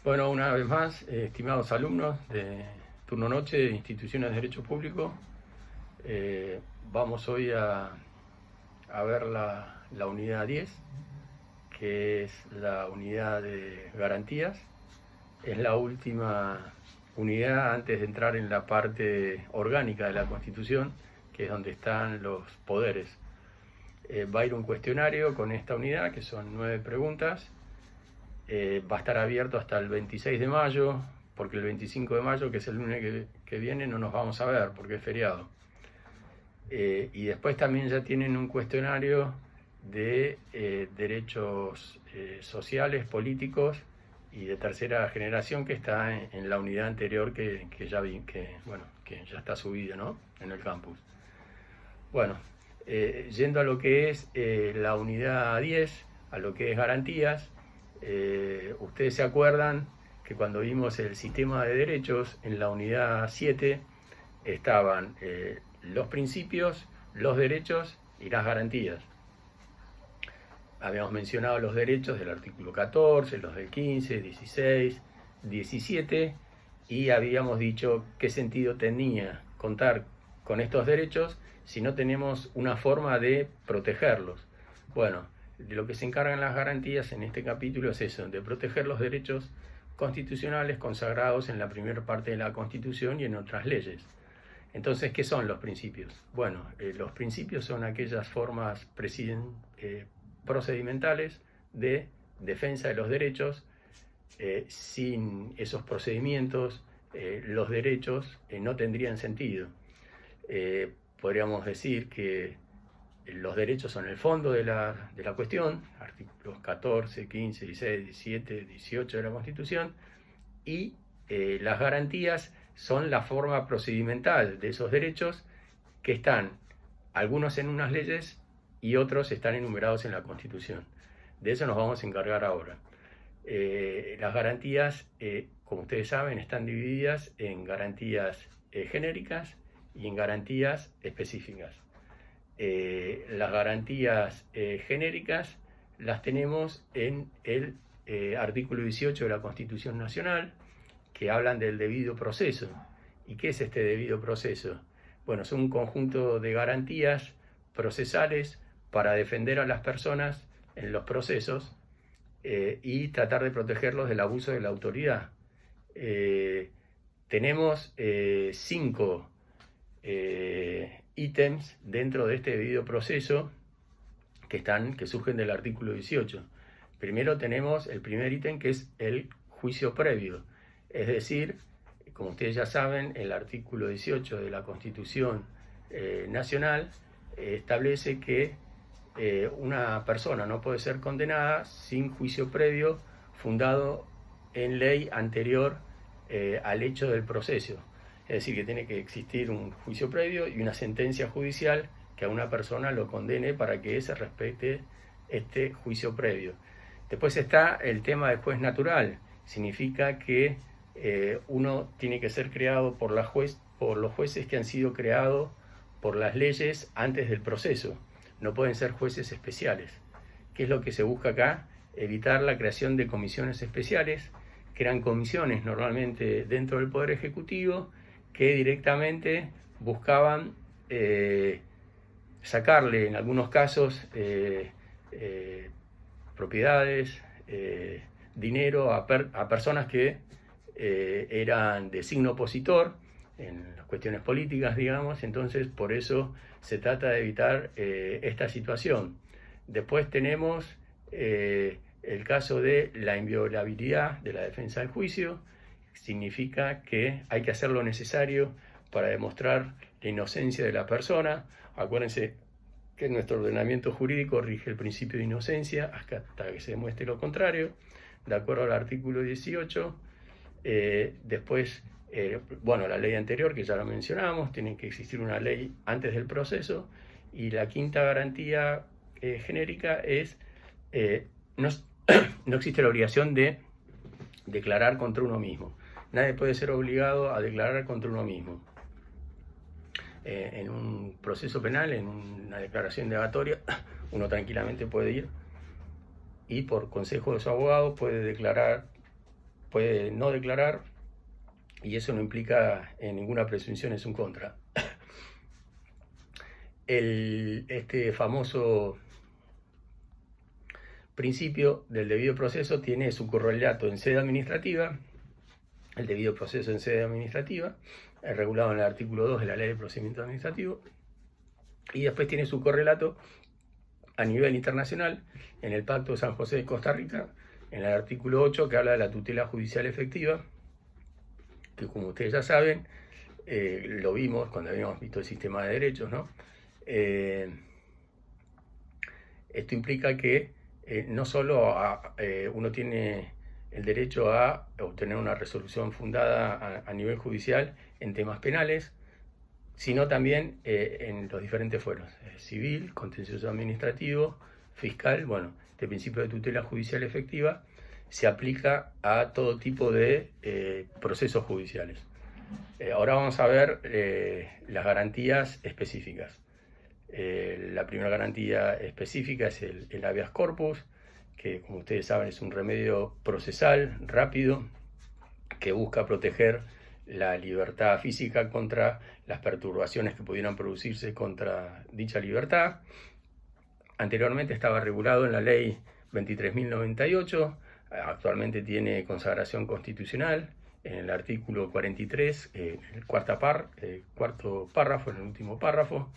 Bueno, una vez más, estimados alumnos de turno noche de Instituciones de Derecho Público, vamos hoy a ver la unidad 10, que es la unidad de garantías. Es la última unidad antes de entrar en la parte orgánica de la Constitución, que es donde están los poderes. Va a ir un cuestionario con esta unidad, que son 9 preguntas. Va a estar abierto hasta el 26 de mayo, porque el 25 de mayo, que es el lunes que viene, no nos vamos a ver porque es feriado. Y después también ya tienen un cuestionario de derechos sociales, políticos y de tercera generación, que está en la unidad anterior que ya vi, que ya está subida, ¿no?, en el campus. Bueno, yendo a lo que es la unidad 10, a lo que es garantías. Ustedes se acuerdan que cuando vimos el sistema de derechos, en la unidad 7 estaban los principios, los derechos y las garantías. Habíamos mencionado los derechos del artículo 14, los del 15, 16, 17, y habíamos dicho qué sentido tenía contar con estos derechos si no tenemos una forma de protegerlos. Bueno, de lo que se encargan las garantías en este capítulo es eso, de proteger los derechos constitucionales consagrados en la primera parte de la Constitución y en otras leyes. Entonces, ¿qué son los principios? Bueno, los principios son aquellas formas procedimentales de defensa de los derechos. Sin esos procedimientos, los derechos no tendrían sentido. Podríamos decir que los derechos son el fondo de la cuestión, artículos 14, 15, 16, 17, 18 de la Constitución, y las garantías son la forma procedimental de esos derechos, que están algunos en unas leyes y otros están enumerados en la Constitución. De eso nos vamos a encargar ahora. Las garantías, como ustedes saben, están divididas en garantías genéricas y en garantías específicas. Las garantías genéricas las tenemos en el artículo 18 de la Constitución Nacional, que hablan del debido proceso. ¿Y qué es este debido proceso? Bueno, son un conjunto de garantías procesales para defender a las personas en los procesos y tratar de protegerlos del abuso de la autoridad. Tenemos 5 ítems dentro de este debido proceso que surgen del artículo 18. Primero tenemos el primer ítem, que es el juicio previo. Es decir, como ustedes ya saben, el artículo 18 de la Constitución Nacional establece que una persona no puede ser condenada sin juicio previo fundado en ley anterior al hecho del proceso. Es decir, que tiene que existir un juicio previo y una sentencia judicial que a una persona lo condene para que se respete este juicio previo. Después está el tema del juez natural. Significa que uno tiene que ser creado por los jueces que han sido creados por las leyes antes del proceso. No pueden ser jueces especiales. ¿Qué es lo que se busca acá? Evitar la creación de comisiones especiales, que eran comisiones normalmente dentro del Poder Ejecutivo, que directamente buscaban sacarle, en algunos casos, propiedades, dinero a personas que eran de signo opositor en las cuestiones políticas, digamos. Entonces, por eso se trata de evitar esta situación. Después tenemos el caso de la inviolabilidad de la defensa del juicio. Significa que hay que hacer lo necesario para demostrar la inocencia de la persona. Acuérdense que nuestro ordenamiento jurídico rige el principio de inocencia hasta que se demuestre lo contrario, de acuerdo al artículo 18. Después, la ley anterior, que ya lo mencionamos, tiene que existir una ley antes del proceso. Y la quinta garantía genérica es no existe la obligación de declarar contra uno mismo. Nadie puede ser obligado a declarar contra uno mismo. En un proceso penal, en una declaración indagatoria, uno tranquilamente puede ir y por consejo de su abogado puede declarar puede no declarar y eso no implica ninguna presunción en su contra. Este famoso principio del debido proceso tiene su correlato en sede administrativa. El debido proceso en sede administrativa es regulado en el artículo 2 de la Ley de Procedimiento Administrativo, y después tiene su correlato a nivel internacional en el Pacto de San José de Costa Rica, en el artículo 8, que habla de la tutela judicial efectiva, que como ustedes ya saben, lo vimos cuando habíamos visto el sistema de derechos, ¿no? Esto implica que no solo uno tiene el derecho a obtener una resolución fundada a nivel judicial en temas penales, sino también en los diferentes fueros, civil, contencioso administrativo, fiscal. Bueno, este principio de tutela judicial efectiva se aplica a todo tipo de procesos judiciales. Ahora vamos a ver las garantías específicas. La primera garantía específica es el habeas corpus, que como ustedes saben es un remedio procesal rápido que busca proteger la libertad física contra las perturbaciones que pudieran producirse contra dicha libertad. Anteriormente estaba regulado en la ley 23.098, actualmente tiene consagración constitucional en el artículo 43, el cuarto párrafo, en el último párrafo.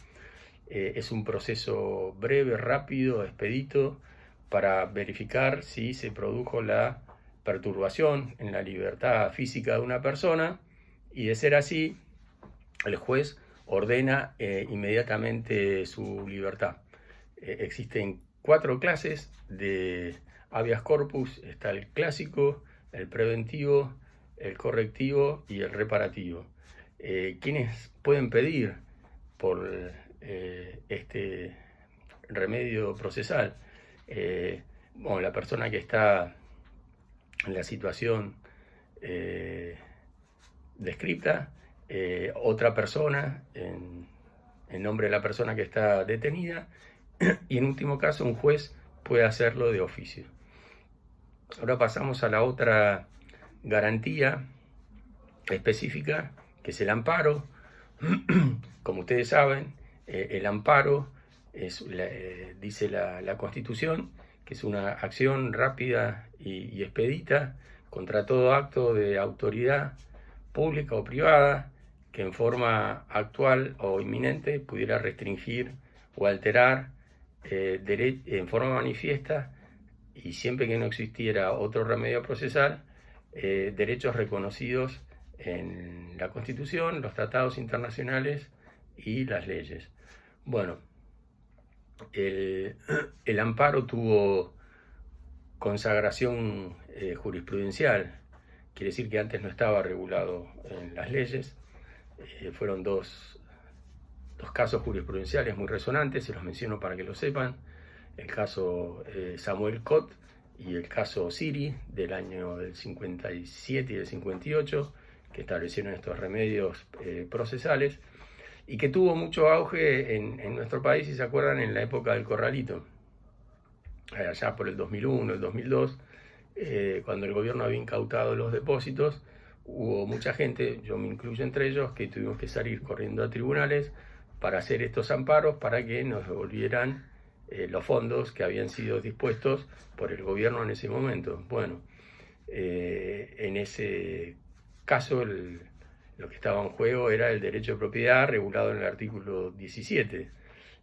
Es un proceso breve, rápido, expedito, para verificar si se produjo la perturbación en la libertad física de una persona, y de ser así, el juez ordena inmediatamente su libertad. Existen 4 clases de habeas corpus: está el clásico, el preventivo, el correctivo y el reparativo. ¿Quiénes pueden pedir por este remedio procesal? Bueno, la persona que está en la situación descripta, otra persona en nombre de la persona que está detenida, y en último caso un juez puede hacerlo de oficio. Ahora pasamos a la otra garantía específica, que es el amparo. Como ustedes saben, el amparo dice la Constitución, que es una acción rápida y expedita contra todo acto de autoridad pública o privada que en forma actual o inminente pudiera restringir o alterar en forma manifiesta, y siempre que no existiera otro remedio procesal, derechos reconocidos en la Constitución, los tratados internacionales y las leyes. Bueno, el amparo tuvo consagración jurisprudencial, quiere decir que antes no estaba regulado en las leyes. Fueron dos casos jurisprudenciales muy resonantes, se los menciono para que lo sepan: el caso Samuel Cot y el caso Siri del año del 57 y del 58, que establecieron estos remedios procesales, y que tuvo mucho auge en nuestro país, si se acuerdan, en la época del Corralito, allá por el 2001, el 2002, cuando el gobierno había incautado los depósitos. Hubo mucha gente, yo me incluyo entre ellos, que tuvimos que salir corriendo a tribunales para hacer estos amparos para que nos devolvieran los fondos que habían sido dispuestos por el gobierno en ese momento. Bueno, en ese caso lo que estaba en juego era el derecho de propiedad regulado en el artículo 17.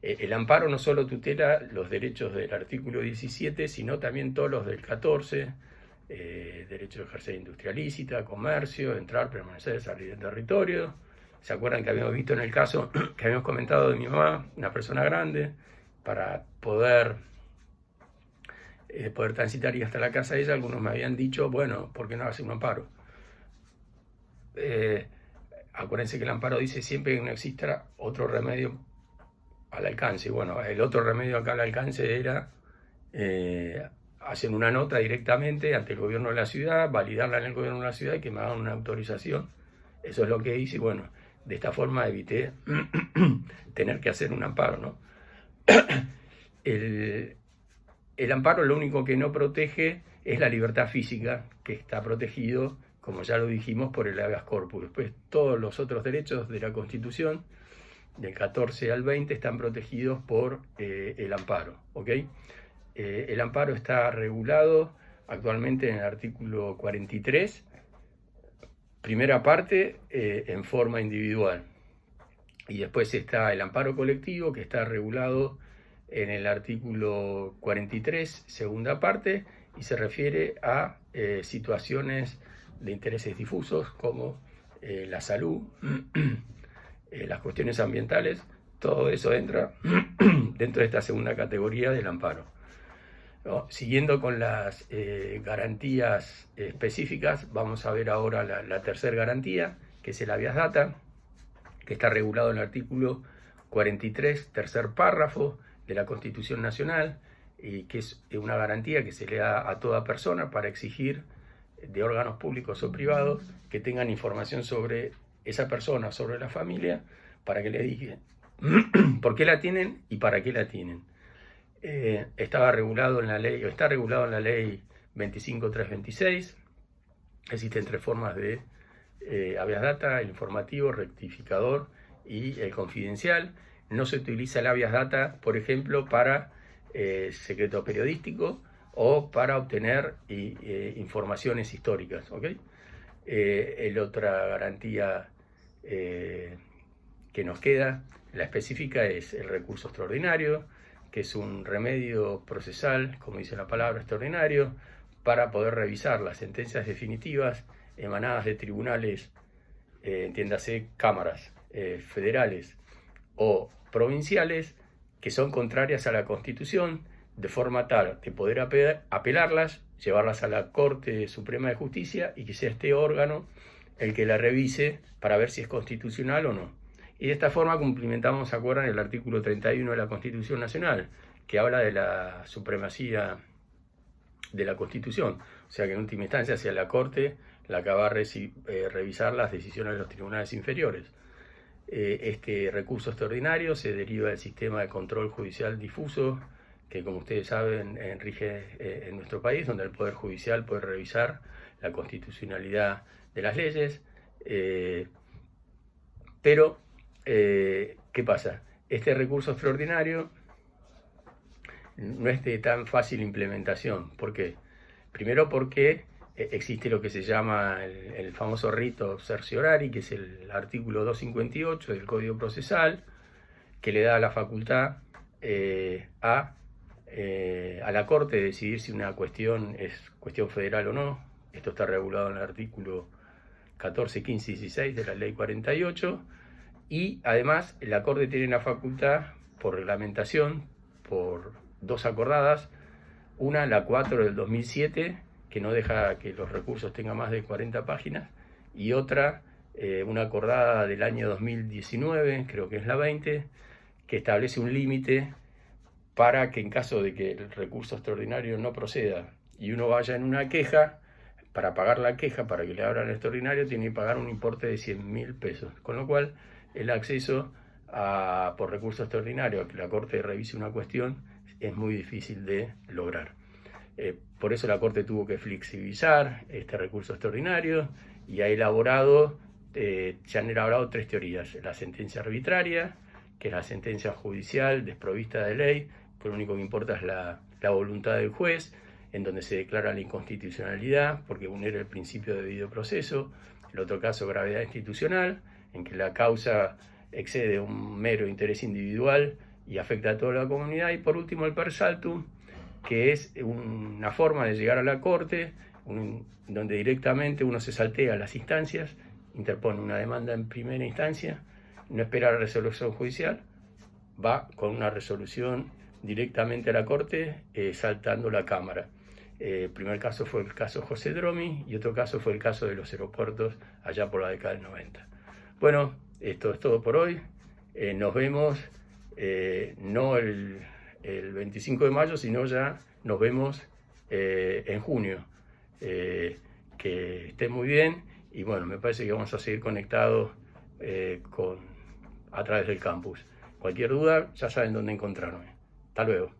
El amparo no solo tutela los derechos del artículo 17, sino también todos los del 14, derecho de ejercer industria lícita, comercio, entrar, permanecer, salir del territorio. ¿Se acuerdan que habíamos visto en el caso que habíamos comentado de mi mamá, una persona grande, para poder transitar y hasta la casa de ella? Algunos me habían dicho, bueno, ¿por qué no hace un amparo? Acuérdense que el amparo dice siempre que no exista otro remedio al alcance. Bueno, el otro remedio acá al alcance era hacer una nota directamente ante el gobierno de la ciudad, validarla en el gobierno de la ciudad y que me hagan una autorización. Eso es lo que hice, y bueno, de esta forma evité tener que hacer un amparo, ¿no? El amparo lo único que no protege es la libertad física, que está protegido, como ya lo dijimos, por el habeas corpus. Después todos los otros derechos de la Constitución, del 14 al 20, están protegidos por el amparo. ¿Ok? El amparo está regulado actualmente en el artículo 43, primera parte, en forma individual. Y después está el amparo colectivo, que está regulado en el artículo 43, segunda parte, y se refiere a situaciones de intereses difusos como la salud, las cuestiones ambientales. Todo eso entra dentro de esta segunda categoría del amparo. ¿No? Siguiendo con las garantías específicas, vamos a ver ahora la tercera garantía, que es el habeas data, que está regulado en el artículo 43, tercer párrafo de la Constitución Nacional, y que es una garantía que se le da a toda persona para exigir de órganos públicos o privados que tengan información sobre esa persona, sobre la familia, para que le digan por qué la tienen y para qué la tienen. Está regulado en la ley 25326. Existen 3 formas de habeas data: el informativo, rectificador y el confidencial. No se utiliza el habeas data, por ejemplo, para secreto periodístico o para obtener informaciones históricas. ¿Okay? La otra garantía que nos queda, la específica, es el recurso extraordinario, que es un remedio procesal, como dice la palabra, extraordinario, para poder revisar las sentencias definitivas emanadas de tribunales, entiéndase, cámaras federales o provinciales, que son contrarias a la Constitución, de forma tal de poder apelarlas, llevarlas a la Corte Suprema de Justicia y que sea este órgano el que la revise para ver si es constitucional o no. Y de esta forma cumplimentamos, ¿se acuerdan?, el artículo 31 de la Constitución Nacional, que habla de la supremacía de la Constitución. O sea que en última instancia sea la Corte la que va a revisar las decisiones de los tribunales inferiores. Este recurso extraordinario se deriva del sistema de control judicial difuso, que, como ustedes saben, rige en nuestro país, donde el Poder Judicial puede revisar la constitucionalidad de las leyes. Pero, ¿qué pasa? Este recurso extraordinario no es de tan fácil implementación. ¿Por qué? Primero porque existe lo que se llama el famoso rito certiorari, que es el artículo 258 del Código Procesal, que le da la facultad a la Corte de decidir si una cuestión es cuestión federal o no. Esto está regulado en el artículo 14, 15 y 16 de la Ley 48, y además la Corte tiene la facultad, por reglamentación, por 2 acordadas, una, la 4 del 2007, que no deja que los recursos tengan más de 40 páginas, y otra, una acordada del año 2019, creo que es la 20, que establece un límite para que, en caso de que el recurso extraordinario no proceda y uno vaya en una queja, para pagar la queja, para que le abran el extraordinario, tiene que pagar un importe de 100.000 pesos. Con lo cual, el acceso por recurso extraordinario a que la Corte revise una cuestión es muy difícil de lograr. Por eso la Corte tuvo que flexibilizar este recurso extraordinario y se han elaborado 3 teorías: la sentencia arbitraria, que es la sentencia judicial desprovista de ley, que lo único que importa es la voluntad del juez, en donde se declara la inconstitucionalidad porque vulnera el principio de debido proceso. El otro caso, gravedad institucional, en que la causa excede un mero interés individual y afecta a toda la comunidad. Y por último, el per saltum, que es una forma de llegar a la Corte, donde directamente uno se saltea las instancias, interpone una demanda en primera instancia, no espera la resolución judicial, va con una resolución directamente a la Corte, saltando la Cámara. El primer caso fue el caso José Dromi y otro caso fue el caso de los aeropuertos allá por la década del 90. Bueno, esto es todo por hoy. Nos vemos, no el 25 de mayo, sino ya nos vemos en junio. Que estén muy bien y bueno, me parece que vamos a seguir conectados a través del campus. Cualquier duda, ya saben dónde encontrarme. Hasta luego.